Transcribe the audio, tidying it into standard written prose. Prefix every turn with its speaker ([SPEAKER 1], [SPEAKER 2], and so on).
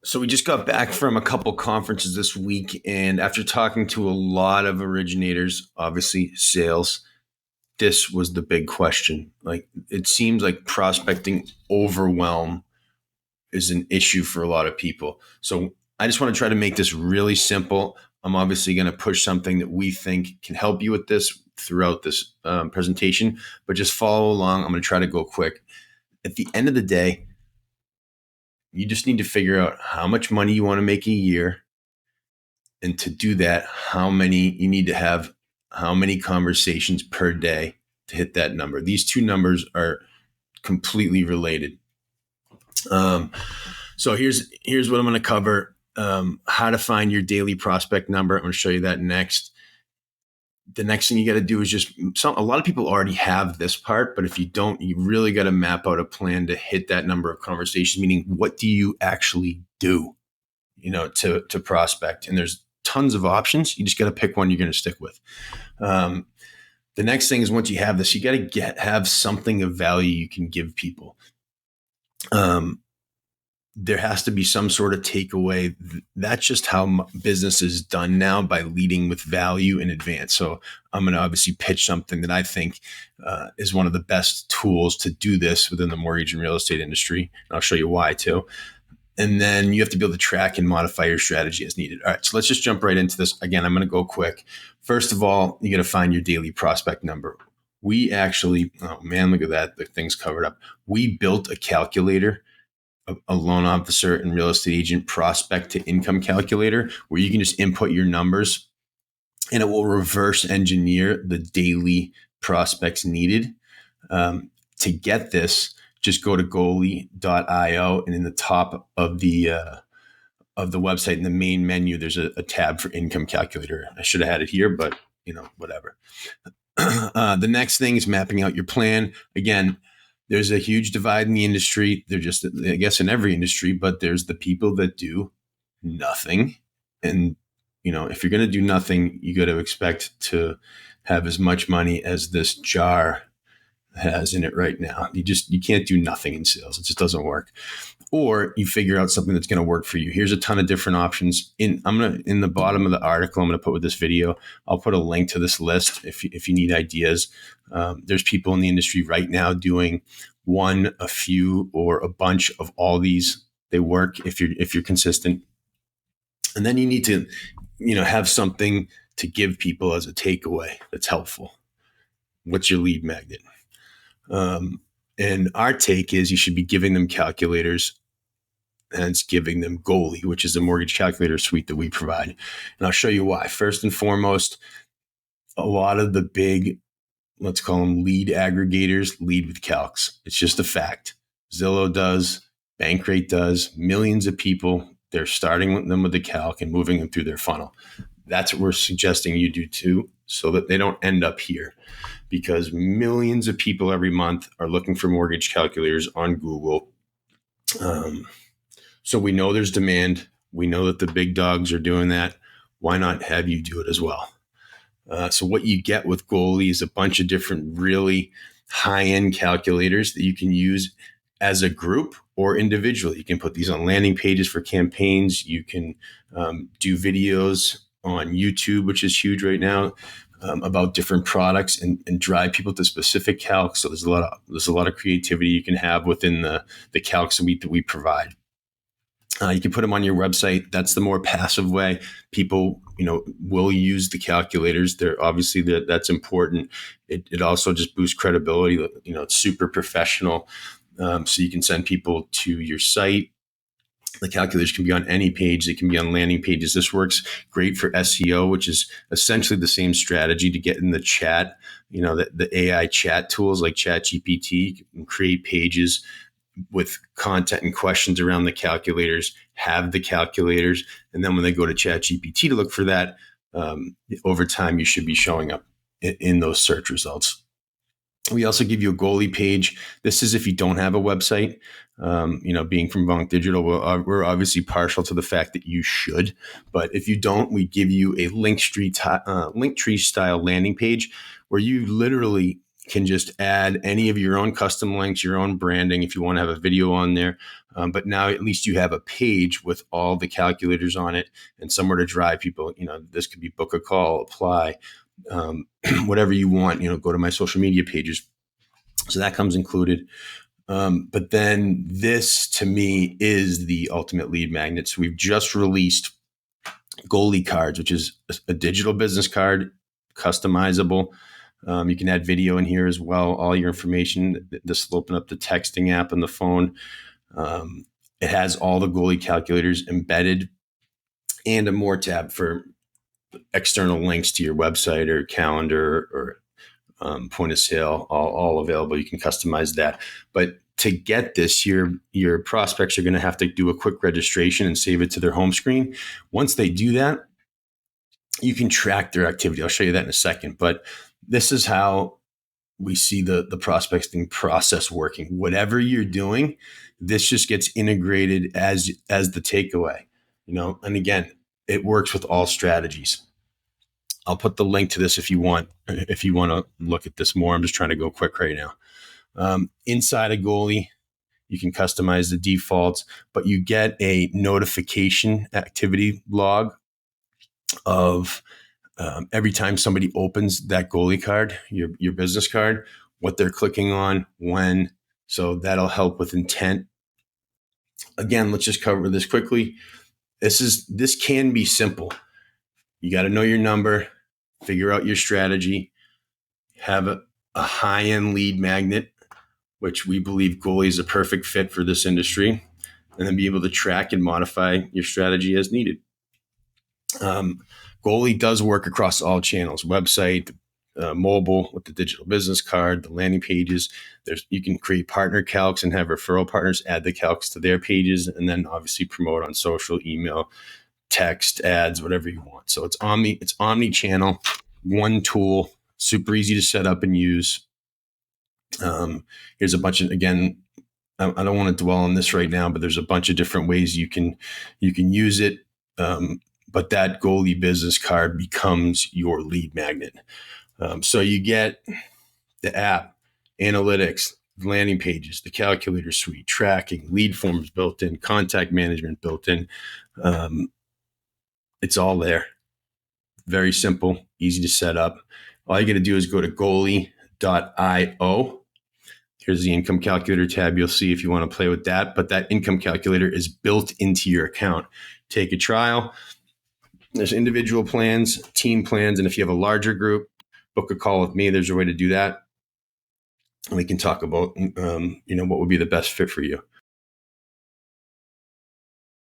[SPEAKER 1] So we just got back from a couple conferences this week, and after talking to a lot of originators, obviously sales, this was the big question. Like it seems like prospecting overwhelm is an issue for a lot of people. So I just want to try to make this really simple. I'm obviously going to push something that we think can help you with this throughout this presentation, but just follow along. I'm going to try to go quick. At the end of the day, you just need to figure out how much money you want to make a year. And to do that, how many conversations per day to hit that number. These two numbers are completely related. So here's what I'm going to cover. How to find your daily prospect number. I'm going to show you that next. The next thing you got to do is a lot of people already have this part, but if you don't, you really got to map out a plan to hit that number of conversations, meaning what do you actually do, to prospect? And there's tons of options. You just got to pick one you're going to stick with. The next thing is once you have this, you got to have something of value you can give people. There has to be some sort of takeaway. That's just how business is done now, by leading with value in advance. So I'm going to obviously pitch something that I think is one of the best tools to do this within the mortgage and real estate industry. And I'll show you why too. And then you have to be able to track and modify your strategy as needed. All right, so let's just jump right into this. Again, I'm going to go quick. First of all, you got to find your daily prospect number. We actually, oh man, look at that. The thing's covered up. We built a calculator, a loan officer and real estate agent prospect to income calculator, where you can just input your numbers and it will reverse engineer the daily prospects needed. To get this, just go to goalee.io, and in the top of the website, in the main menu, there's a tab for income calculator. I should have had it here, but whatever. The next thing is mapping out your plan. Again, there's a huge divide in the industry. They're just, I guess, in every industry, but there's the people that do nothing. And, if you're going to do nothing, you got to expect to have as much money as this jar has in it right now. You can't do nothing in sales. It just doesn't work. Or you figure out something that's going to work for you. Here's a ton of different options. In the bottom of the article, I'm going to put with this video, I'll put a link to this list if you need ideas. There's people in the industry right now doing one, a few, or a bunch of all these. They work if you're consistent. And then you need to, have something to give people as a takeaway that's helpful. What's your lead magnet? And our take is you should be giving them calculators, and it's giving them Goalee, which is a mortgage calculator suite that we provide. And I'll show you why. First and foremost, a lot of the big, let's call them lead aggregators, lead with calcs. It's just a fact. Zillow does, Bankrate does, millions of people, they're starting them with the calc and moving them through their funnel. That's what we're suggesting you do too, so that they don't end up here. Because millions of people every month are looking for mortgage calculators on Google. So we know there's demand. We know that the big dogs are doing that. Why not have you do it as well? So what you get with Goalee is a bunch of different really high-end calculators that you can use as a group or individually. You can put these on landing pages for campaigns. You can do videos on YouTube, which is huge right now, about different products and drive people to specific calcs. So there's a lot of creativity you can have within the calc suite that we provide. You can put them on your website. That's the more passive way. People, will use the calculators. They're obviously that's important. It also just boosts credibility. It's super professional. So you can send people to your site. The calculators can be on any page. They can be on landing pages. This works great for SEO, which is essentially the same strategy to get in the chat. The AI chat tools like ChatGPT can create pages with content and questions around the calculators, have the calculators. And then when they go to ChatGPT to look for that, over time, you should be showing up in those search results. We also give you a Goalee page. This is if you don't have a website. Being from Bonk Digital, we're obviously partial to the fact that you should. But if you don't, we give you a Linktree style landing page where you literally can just add any of your own custom links, your own branding, if you want to have a video on there. But now at least you have a page with all the calculators on it and somewhere to drive people. This could be book a call, apply, whatever you want. Go to my social media pages. So that comes included. But then this, to me, is the ultimate lead magnet. So we've just released Goalee cards, which is a digital business card, customizable. You can add video in here as well, all your information. This will open up the texting app on the phone. It has all the Goalee calculators embedded and a more tab for external links to your website or calendar or point of sale, all available. You can customize that. But to get this, your prospects are going to have to do a quick registration and save it to their home screen. Once they do that, you can track their activity. I'll show you that in a second. But this is how we see the prospecting process working. Whatever you're doing, this just gets integrated as the takeaway. And again, it works with all strategies. I'll put the link to this if you want to look at this more. I'm just trying to go quick right now. Inside a Goalee, you can customize the defaults, but you get a notification activity log of every time somebody opens that Goalee card, your business card, what they're clicking on, when. So that'll help with intent. Again, let's just cover this quickly. This can be simple. You got to know your number, figure out your strategy, have a high-end lead magnet, which we believe Goalee is a perfect fit for this industry, and then be able to track and modify your strategy as needed. Goalee does work across all channels: website, mobile with the digital business card, the landing pages. You can create partner calcs and have referral partners add the calcs to their pages, and then obviously promote on social, email, text, ads, whatever you want. So it's omni-channel, one tool, super easy to set up and use. Here's a bunch of, again, I don't want to dwell on this right now, but there's a bunch of different ways you can use it. But that Goalee business card becomes your lead magnet. So you get the app, analytics, landing pages, the calculator suite, tracking, lead forms built in, contact management built in. It's all there. Very simple, easy to set up. All you got to do is go to goalee.io. Here's the income calculator tab. You'll see if you want to play with that, but that income calculator is built into your account. Take a trial. There's individual plans, team plans, and if you have a larger group, book a call with me. There's a way to do that. And we can talk about, what would be the best fit for you.